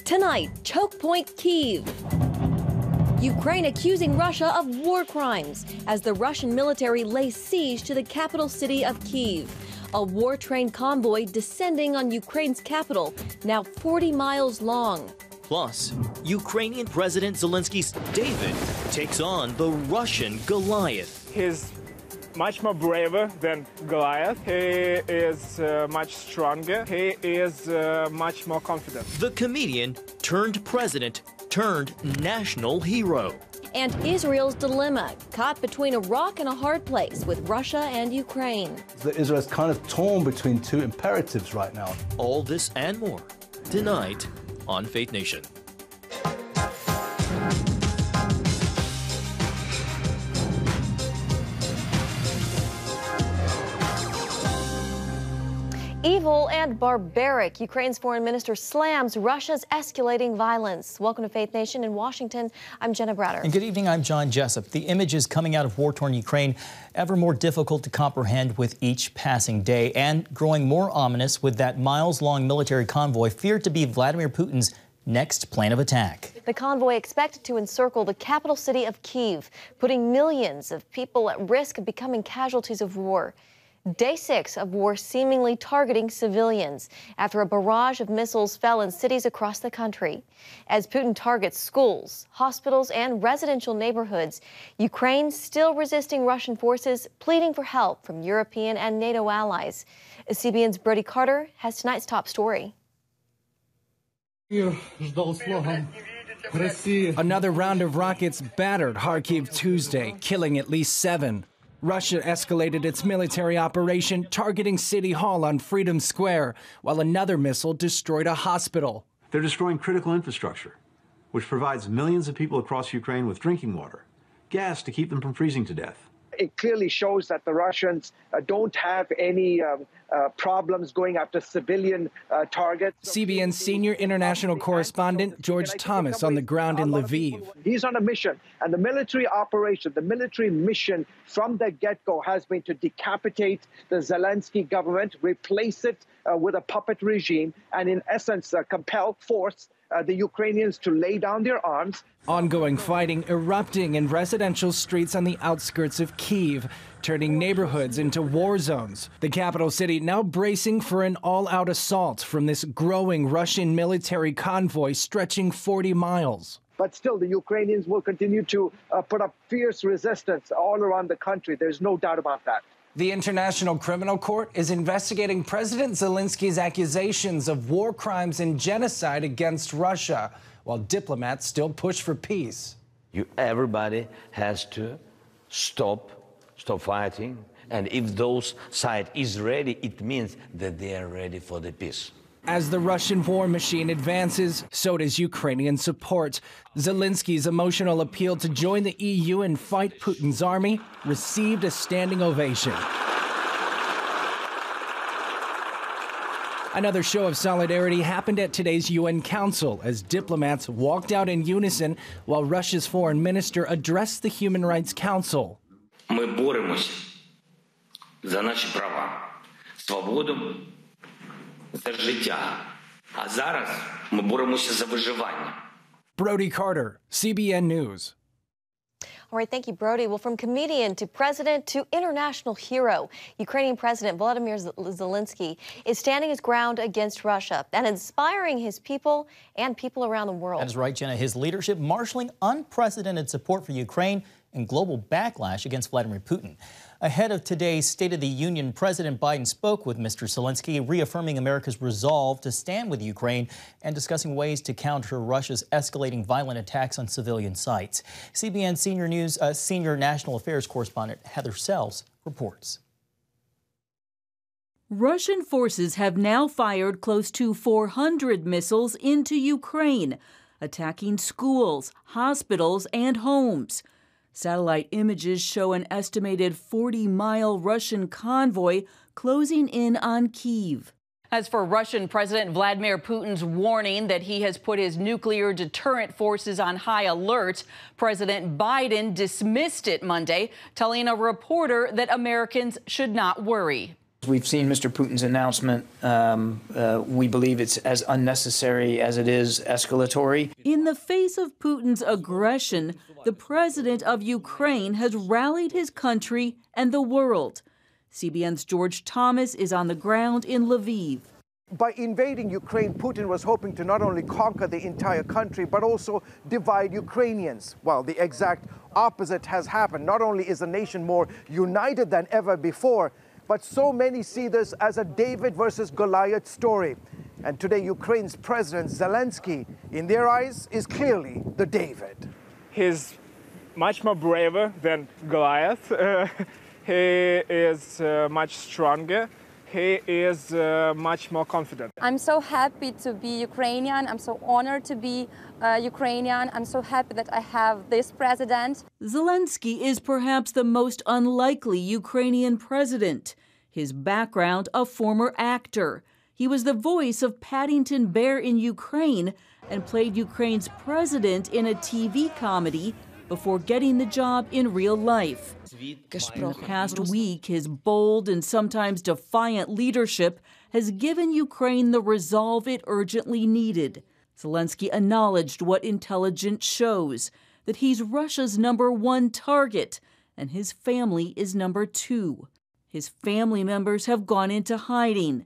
Tonight, choke point Kyiv. Ukraine accusing Russia of war crimes as the Russian military lays siege to the capital city of Kyiv. A war-trained convoy descending on Ukraine's capital, now 40 miles long. Plus, Ukrainian President Zelensky's David takes on the Russian Goliath. He's much more braver than Goliath. He is much stronger. He is much more confident. The comedian turned president turned national hero. And Israel's dilemma, caught between a rock and a hard place with Russia and Ukraine. Israel's kind of torn between two imperatives right now. All this and more tonight on Faith Nation. Evil and barbaric, Ukraine's foreign minister slams Russia's escalating violence. Welcome to Faith Nation in Washington. I'm Jenna Browder. And good evening, I'm John Jessup. The images coming out of war-torn Ukraine ever more difficult to comprehend with each passing day, and growing more ominous with that miles-long military convoy feared to be Vladimir Putin's next plan of attack. The convoy expected to encircle the capital city of Kyiv, putting millions of people at risk of becoming casualties of war. Day 6 of war seemingly targeting civilians after a barrage of missiles fell in cities across the country. As Putin targets schools, hospitals, and residential neighborhoods, Ukraine still resisting Russian forces, pleading for help from European and NATO allies. CBN's Brody has tonight's top story. Another round of rockets battered Kharkiv Tuesday, killing at least 7. Russia escalated its military operation, targeting City Hall on Freedom Square, while another missile destroyed a hospital. They're destroying critical infrastructure, which provides millions of people across Ukraine with drinking water, gas to keep them from freezing to death. It clearly shows that the Russians don't have any problems going after civilian targets. CBN senior international correspondent George Thomas on the ground in Lviv. He's on a mission, and the military operation, the military mission from the get-go has been to decapitate the Zelensky government, replace it with a puppet regime, and in essence force the Ukrainians to lay down their arms. Ongoing fighting erupting in residential streets on the outskirts of Kyiv, turning neighborhoods into war zones. The capital city now bracing for an all-out assault from this growing Russian military convoy stretching 40 miles. But still, the Ukrainians will continue to put up fierce resistance all around the country. There's no doubt about that. The International Criminal Court is investigating President Zelensky's accusations of war crimes and genocide against Russia, while diplomats still push for peace. Everybody has to stop fighting, and if those side is ready, it means that they are ready for the peace. As the Russian war machine advances, so does Ukrainian support. Zelensky's emotional appeal to join the EU and fight Putin's army received a standing ovation. Another show of solidarity happened at today's UN Council as diplomats walked out in unison while Russia's foreign minister addressed the Human Rights Council. Ми боремося за наші права, свободу, за життя. А зараз ми боремося за виживання. Brody, CBN News. All right, thank you, Brody. Well, from comedian to president to international hero, Ukrainian President Volodymyr Zelensky is standing his ground against Russia and inspiring his people and people around the world. That is right, Jenna. His leadership marshaling unprecedented support for Ukraine and global backlash against Vladimir Putin. Ahead of today's State of the Union, President Biden spoke with Mr. Zelensky, reaffirming America's resolve to stand with Ukraine and discussing ways to counter Russia's escalating violent attacks on civilian sites. CBN Senior National Affairs correspondent Heather Sells reports. Russian forces have now fired close to 400 missiles into Ukraine, attacking schools, hospitals, and homes. Satellite images show an estimated 40-mile Russian convoy closing in on Kyiv. As for Russian President Vladimir Putin's warning that he has put his nuclear deterrent forces on high alert, President Biden dismissed it Monday, telling a reporter that Americans should not worry. We've seen Mr. Putin's announcement. We believe it's as unnecessary as it is escalatory. In the face of Putin's aggression, the president of Ukraine has rallied his country and the world. CBN's George Thomas is on the ground in Lviv. By invading Ukraine, Putin was hoping to not only conquer the entire country, but also divide Ukrainians. Well, the exact opposite has happened. Not only is the nation more united than ever before, but so many see this as a David versus Goliath story. And today, Ukraine's President Zelensky, in their eyes, is clearly the David. He's much more braver than Goliath. He is much stronger. He is much more confident. I'm so happy to be Ukrainian. I'm so honored to be Ukrainian. I'm so happy that I have this president. Zelensky is perhaps the most unlikely Ukrainian president. His background, a former actor. He was the voice of Paddington Bear in Ukraine and played Ukraine's president in a TV comedy before getting the job in real life. In the past week, his bold and sometimes defiant leadership has given Ukraine the resolve it urgently needed. Zelensky acknowledged what intelligence shows, that he's Russia's #1 target, and his family is #2. His family members have gone into hiding.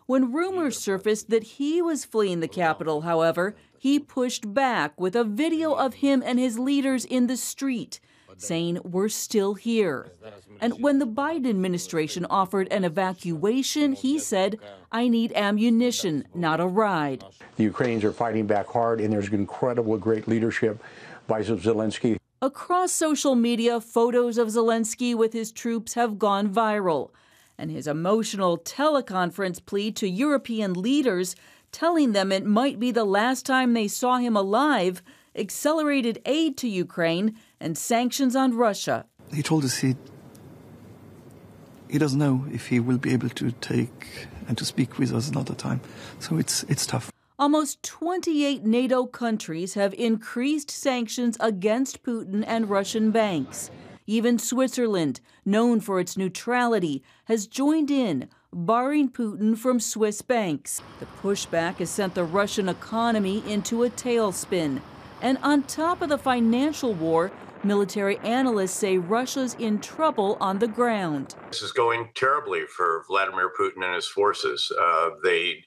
When rumors surfaced that he was fleeing the capital, however, he pushed back with a video of him and his leaders in the street, saying, "We're still here." And when the Biden administration offered an evacuation, he said, "I need ammunition, not a ride." The Ukrainians are fighting back hard, and there's incredible, great leadership by Zelensky. Across social media, photos of Zelensky with his troops have gone viral, and his emotional teleconference plea to European leaders, telling them it might be the last time they saw him alive, accelerated aid to Ukraine and sanctions on Russia. He told us he doesn't know if he will be able to take and to speak with us another time. So it's tough. Almost 28 NATO countries have increased sanctions against Putin and Russian banks. Even Switzerland, known for its neutrality, has joined in, barring Putin from Swiss banks. The pushback has sent the Russian economy into a tailspin. And on top of the financial war, military analysts say Russia's in trouble on the ground. This is going terribly for Vladimir Putin and his forces. They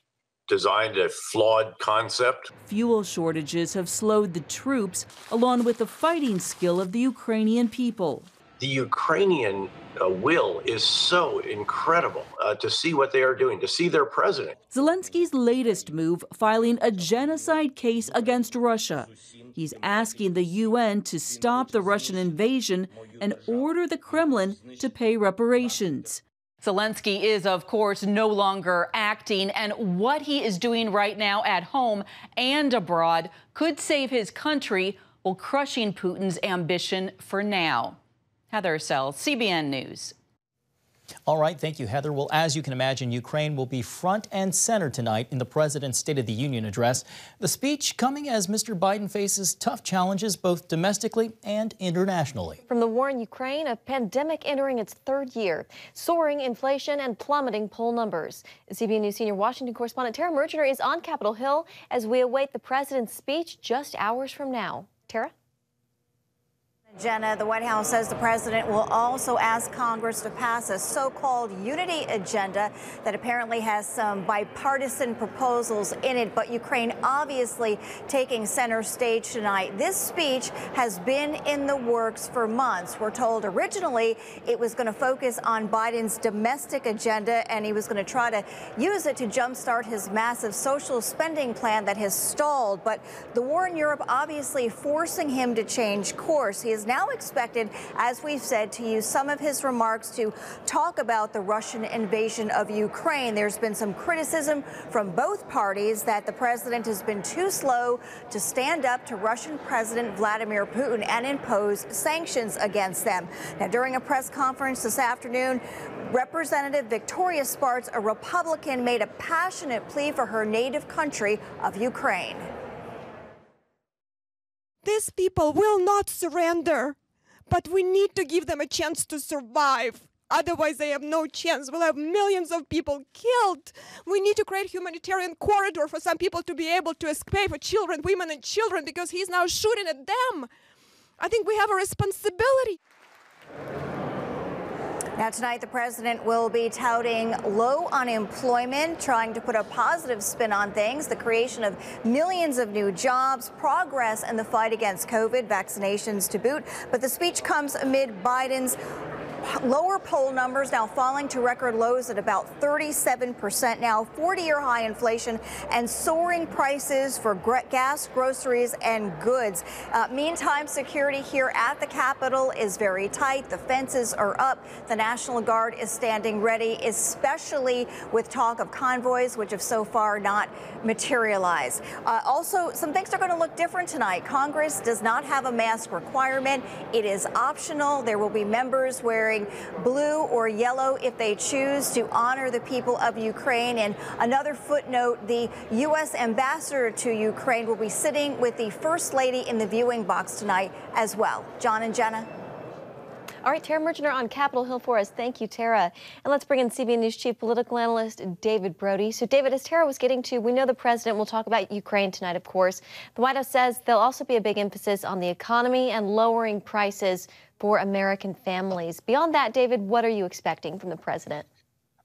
designed a flawed concept. Fuel shortages have slowed the troops, along with the fighting skill of the Ukrainian people. The Ukrainian will is so incredible to see what they are doing, to see their president. Zelensky's latest move, filing a genocide case against Russia. He's asking the UN to stop the Russian invasion and order the Kremlin to pay reparations. Zelensky is, of course, no longer acting, and what he is doing right now at home and abroad could save his country while crushing Putin's ambition for now. Heather Sells, CBN News. All right, thank you, Heather. Well, as you can imagine, Ukraine will be front and center tonight in the President's State of the Union address. The speech coming as Mr. Biden faces tough challenges both domestically and internationally. From the war in Ukraine, a pandemic entering its 3rd year, soaring inflation and plummeting poll numbers. CBN News senior Washington correspondent Tara Mergener is on Capitol Hill as we await the President's speech just hours from now. Tara? Jenna, the White House says the president will also ask Congress to pass a so-called unity agenda that apparently has some bipartisan proposals in it, but Ukraine obviously taking center stage tonight. This speech has been in the works for months. We're told originally it was going to focus on Biden's domestic agenda, and he was going to try to use it to jumpstart his massive social spending plan that has stalled. But the war in Europe obviously forcing him to change course. He is now expected, as we've said, to use some of his remarks to talk about the Russian invasion of Ukraine. There's been some criticism from both parties that the president has been too slow to stand up to Russian President Vladimir Putin and impose sanctions against them. Now, during a press conference this afternoon, Representative Victoria Spartz, a Republican, made a passionate plea for her native country of Ukraine. These people will not surrender, but we need to give them a chance to survive. Otherwise, they have no chance. We'll have millions of people killed. We need to create a humanitarian corridor for some people to be able to escape, for children, women and children, because he's now shooting at them. I think we have a responsibility. Now, tonight, the president will be touting low unemployment, trying to put a positive spin on things, the creation of millions of new jobs, progress in the fight against COVID, vaccinations to boot. But the speech comes amid Biden's lower poll numbers now falling to record lows at about 37% now, 40-year high inflation and soaring prices for gas, groceries and goods. Meantime, security here at the Capitol is very tight. The fences are up. The National Guard is standing ready, especially with talk of convoys, which have so far not materialized. Also, some things are going to look different tonight. Congress does not have a mask requirement. It is optional. There will be members wearing blue or yellow if they choose to honor the people of Ukraine. And another footnote, the U.S. ambassador to Ukraine will be sitting with the First Lady in the viewing box tonight as well. John and Jenna. All right, Tara Merchant on Capitol Hill for us. Thank you, Tara. And let's bring in CBN News Chief Political Analyst David Brody. So, David, as Tara was getting to, we know the president will talk about Ukraine tonight, of course. The White House says there'll also be a big emphasis on the economy and lowering prices for American families. Beyond that, David, what are you expecting from the president?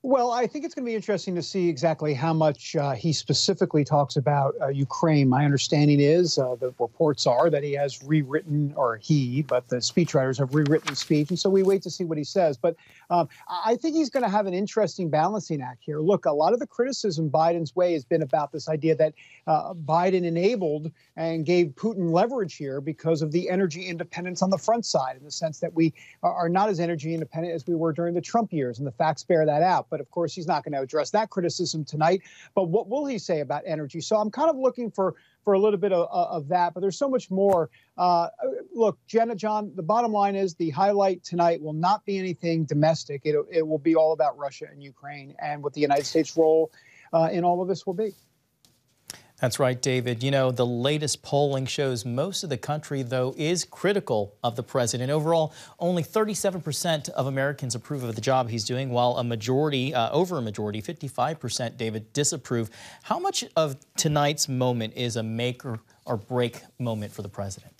Well, I think it's going to be interesting to see exactly how much he specifically talks about Ukraine. My understanding is the reports are that he has rewritten, or but the speechwriters have rewritten the speech. And so we wait to see what he says. But I think he's going to have an interesting balancing act here. Look, a lot of the criticism Biden's way has been about this idea that Biden enabled and gave Putin leverage here because of the energy independence on the front side, in the sense that we are not as energy independent as we were during the Trump years. And the facts bear that out. But of course, he's not going to address that criticism tonight. But what will he say about energy? So I'm kind of looking for a little bit of that. But there's so much more. Look, Jenna, John, the bottom line is the highlight tonight will not be anything domestic. It will be all about Russia and Ukraine and what the United States' role in all of this will be. That's right, David. You know, the latest polling shows most of the country, though, is critical of the president. Overall, only 37% of Americans approve of the job he's doing, while a majority, over a majority, 55%, David, disapprove. How much of tonight's moment is a make or break moment for the president?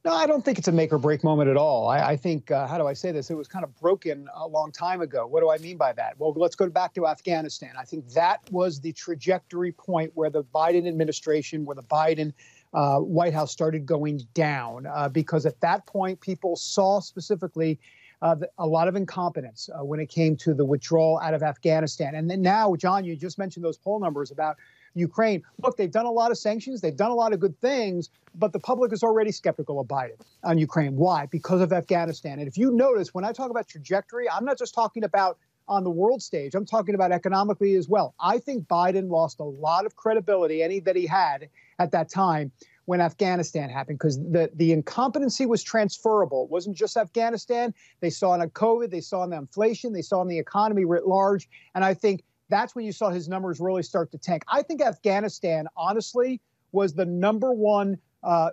No, I don't think it's a make or break moment at all. I think, how do I say this? It was kind of broken a long time ago. What do I mean by that? Well, let's go back to Afghanistan. I think that was the trajectory point where the Biden administration, where the Biden White House started going down, because at that point, people saw specifically a lot of incompetence when it came to the withdrawal out of Afghanistan. And then now, John, you just mentioned those poll numbers about Ukraine. Look, they've done a lot of sanctions. They've done a lot of good things, but the public is already skeptical of Biden on Ukraine. Why? Because of Afghanistan. And if you notice, when I talk about trajectory, I'm not just talking about on the world stage. I'm talking about economically as well. I think Biden lost a lot of credibility, that he had at that time when Afghanistan happened, because the incompetency was transferable. It wasn't just Afghanistan. They saw it on COVID. They saw it on the inflation. They saw it on the economy writ large. And I think that's when you saw his numbers really start to tank. I think Afghanistan, honestly, was the #1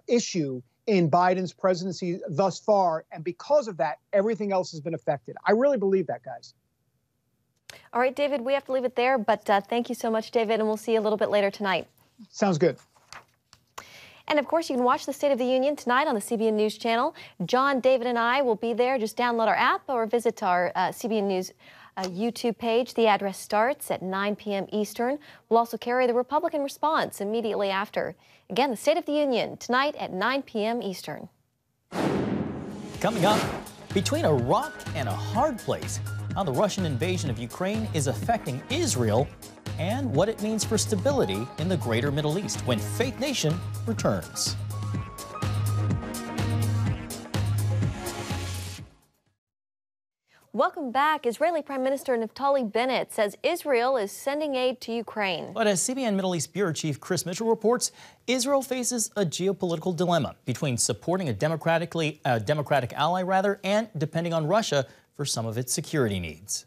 issue in Biden's presidency thus far. And because of that, everything else has been affected. I really believe that, guys. All right, David, we have to leave it there. But thank you so much, David, and we'll see you a little bit later tonight. Sounds good. And, of course, you can watch the State of the Union tonight on the CBN News Channel. John, David, and I will be there. Just download our app or visit our CBN News YouTube page. The address starts at 9 p.m. Eastern. We'll also carry the Republican response immediately after. Again, the State of the Union tonight at 9 p.m. Eastern. Coming up, between a rock and a hard place, how the Russian invasion of Ukraine is affecting Israel and what it means for stability in the greater Middle East when Faith Nation returns. Welcome back. Israeli Prime Minister Naftali Bennett says Israel is sending aid to Ukraine. But as CBN Middle East Bureau Chief Chris Mitchell reports, Israel faces a geopolitical dilemma between supporting a democratic ally, and depending on Russia for some of its security needs.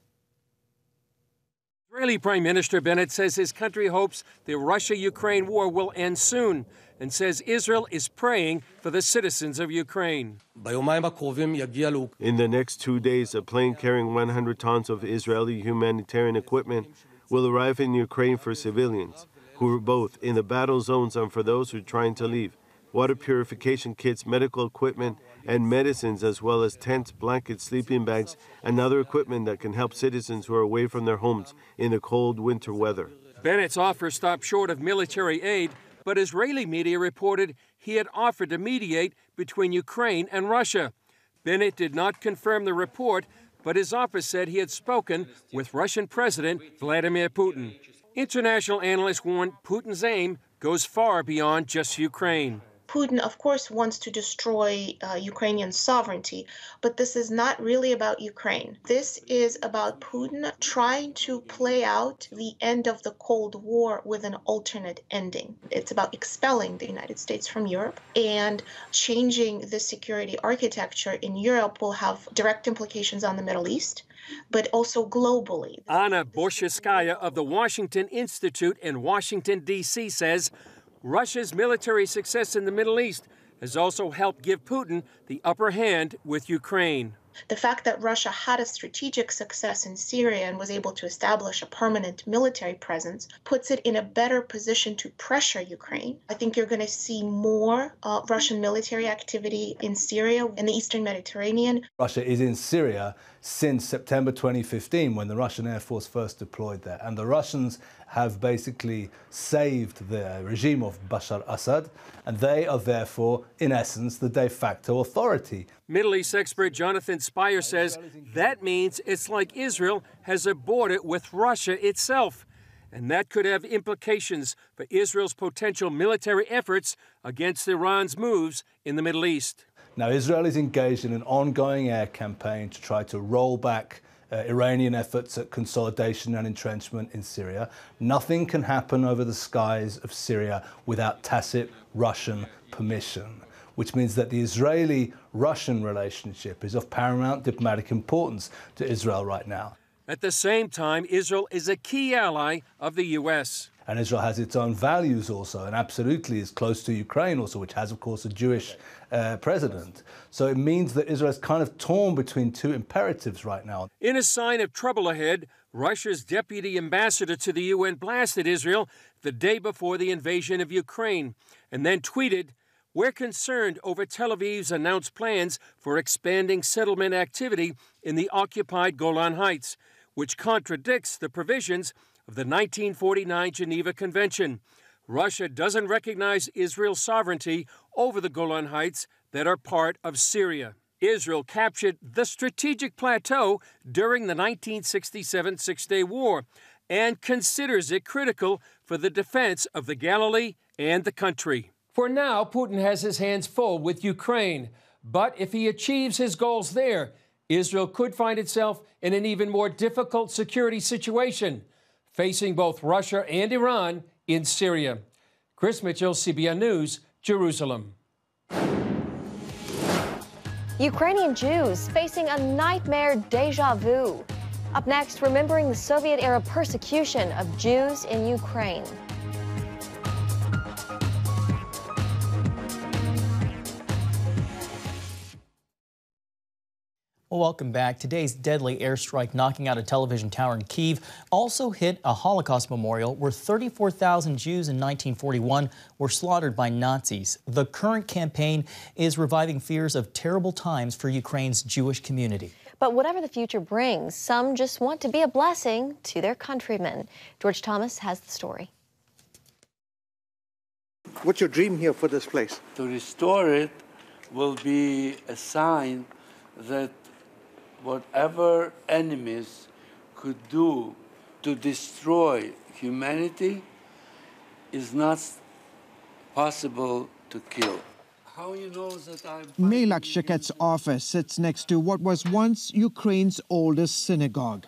Israeli Prime Minister Bennett says his country hopes the Russia-Ukraine war will end soon and says Israel is praying for the citizens of Ukraine. In the next 2 days, a plane carrying 100 tons of Israeli humanitarian equipment will arrive in Ukraine for civilians who are both in the battle zones and for those who are trying to leave. Water purification kits, medical equipment, and medicines, as well as tents, blankets, sleeping bags, and other equipment that can help citizens who are away from their homes in the cold winter weather. Bennett's offer stopped short of military aid, but Israeli media reported he had offered to mediate between Ukraine and Russia. Bennett did not confirm the report, but his office said he had spoken with Russian President Vladimir Putin. International analysts warn Putin's aim goes far beyond just Ukraine. Putin, of course, wants to destroy Ukrainian sovereignty, but this is not really about Ukraine. This is about Putin trying to play out the end of the Cold War with an alternate ending. It's about expelling the United States from Europe, and changing the security architecture in Europe will have direct implications on the Middle East, but also globally. Anna Borshevskaya of the Washington Institute in Washington, D.C. says Russia's military success in the Middle East has also helped give Putin the upper hand with Ukraine. The fact that Russia had a strategic success in Syria and was able to establish a permanent military presence puts it in a better position to pressure Ukraine. I think you're going to see more Russian military activity in Syria and the Eastern Mediterranean. Russia is in Syria since September 2015, when the Russian Air Force first deployed there. And the Russians have basically saved the regime of Bashar Assad, and they are therefore, in essence, the de facto authority. Middle East expert Jonathan Spire says that means it's like Israel has a border with Russia itself, and that could have implications for Israel's potential military efforts against Iran's moves in the Middle East. Now, Israel is engaged in an ongoing air campaign to try to roll back Iranian efforts at consolidation and entrenchment in Syria. Nothing can happen over the skies of Syria without tacit Russian permission, which means that the Israeli-Russian relationship is of paramount diplomatic importance to Israel right now. At the same time, Israel is a key ally of the U.S. And Israel has its own values also, and absolutely is close to Ukraine also, which has, of course, a Jewish president. So it means that Israel is kind of torn between two imperatives right now. In a sign of trouble ahead, Russia's deputy ambassador to the UN blasted Israel the day before the invasion of Ukraine, and then tweeted, "We're concerned over Tel Aviv's announced plans for expanding settlement activity in the occupied Golan Heights, which contradicts the provisions of the 1949 Geneva Convention. Russia doesn't recognize Israel's sovereignty over the Golan Heights that are part of Syria. Israel captured the strategic plateau during the 1967 Six-Day War and considers it critical for the defense of the Galilee and the country." For now, Putin has his hands full with Ukraine. But if he achieves his goals there, Israel could find itself in an even more difficult security situation, facing both Russia and Iran in Syria. Chris Mitchell, CBN News, Jerusalem. Ukrainian Jews facing a nightmare deja vu. Up next, remembering the Soviet-era persecution of Jews in Ukraine. Well, welcome back. Today's deadly airstrike knocking out a television tower in Kyiv also hit a Holocaust memorial where 34,000 Jews in 1941 were slaughtered by Nazis. The current campaign is reviving fears of terrible times for Ukraine's Jewish community. But whatever the future brings, some just want to be a blessing to their countrymen. George Thomas has the story. What's your dream here for this place? To restore it will be a sign that whatever enemies could do to destroy humanity is not possible to kill. How you know that Meilak Sheket's office sits next to what was once Ukraine's oldest synagogue.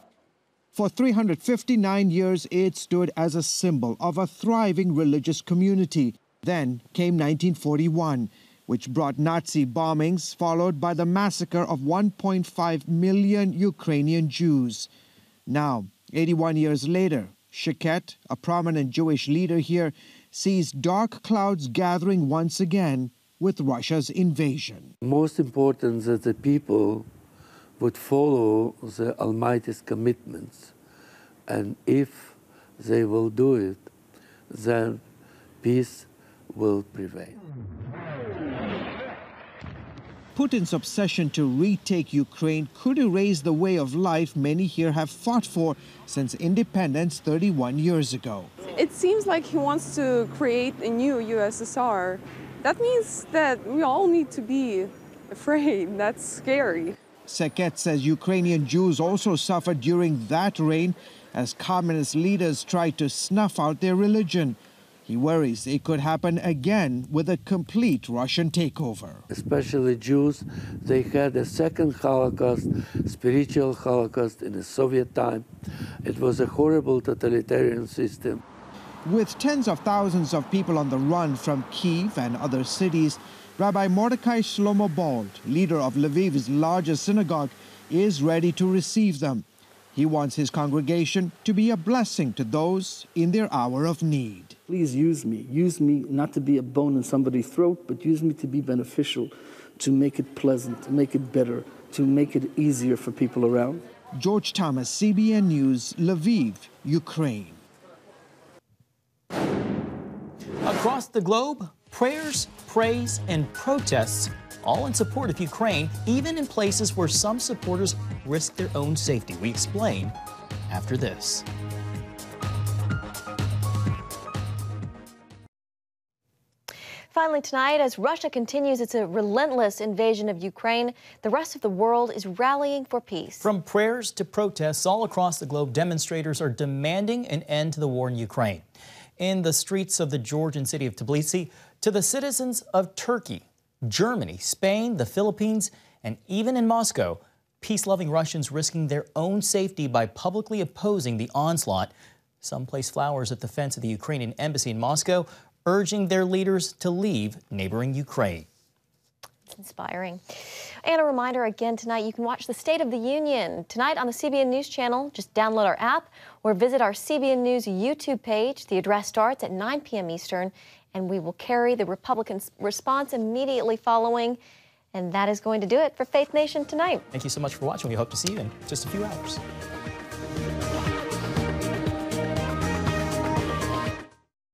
For 359 years, it stood as a symbol of a thriving religious community. Then came 1941. Which brought Nazi bombings, followed by the massacre of 1.5 million Ukrainian Jews. Now, 81 years later, Shaket, a prominent Jewish leader here, sees dark clouds gathering once again with Russia's invasion. Most important that the people would follow the Almighty's commitments, and if they will do it, then peace will prevail. Putin's obsession to retake Ukraine could erase the way of life many here have fought for since independence 31 years ago. It seems like he wants to create a new USSR. That means that we all need to be afraid. That's scary. Seket says Ukrainian Jews also suffered during that reign as communist leaders tried to snuff out their religion. He worries it could happen again with a complete Russian takeover. Especially Jews, they had a second Holocaust, spiritual Holocaust in the Soviet time. It was a horrible totalitarian system. With tens of thousands of people on the run from Kyiv and other cities, Rabbi Mordechai Shlomo Bald, leader of Lviv's largest synagogue, is ready to receive them. He wants his congregation to be a blessing to those in their hour of need. Please use me. Use me not to be a bone in somebody's throat, but use me to be beneficial, to make it pleasant, to make it better, to make it easier for people around. George Thomas, CBN News, Lviv, Ukraine. Across the globe, prayers, praise, and protests, all in support of Ukraine, even in places where some supporters risk their own safety. We explain after this. Finally tonight, as Russia continues its relentless invasion of Ukraine, the rest of the world is rallying for peace. From prayers to protests all across the globe, demonstrators are demanding an end to the war in Ukraine. In the streets of the Georgian city of Tbilisi, to the citizens of Turkey, Germany, Spain, the Philippines, and even in Moscow, peace-loving Russians risking their own safety by publicly opposing the onslaught. Some place flowers at the fence of the Ukrainian embassy in Moscow, urging their leaders to leave neighboring Ukraine. It's inspiring. And a reminder again tonight, you can watch the State of the Union tonight on the CBN News Channel. Just download our app or visit our CBN News YouTube page. The address starts at 9 p.m. Eastern, and we will carry the Republicans' response immediately following. And that is going to do it for Faith Nation tonight. Thank you so much for watching. We hope to see you in just a few hours.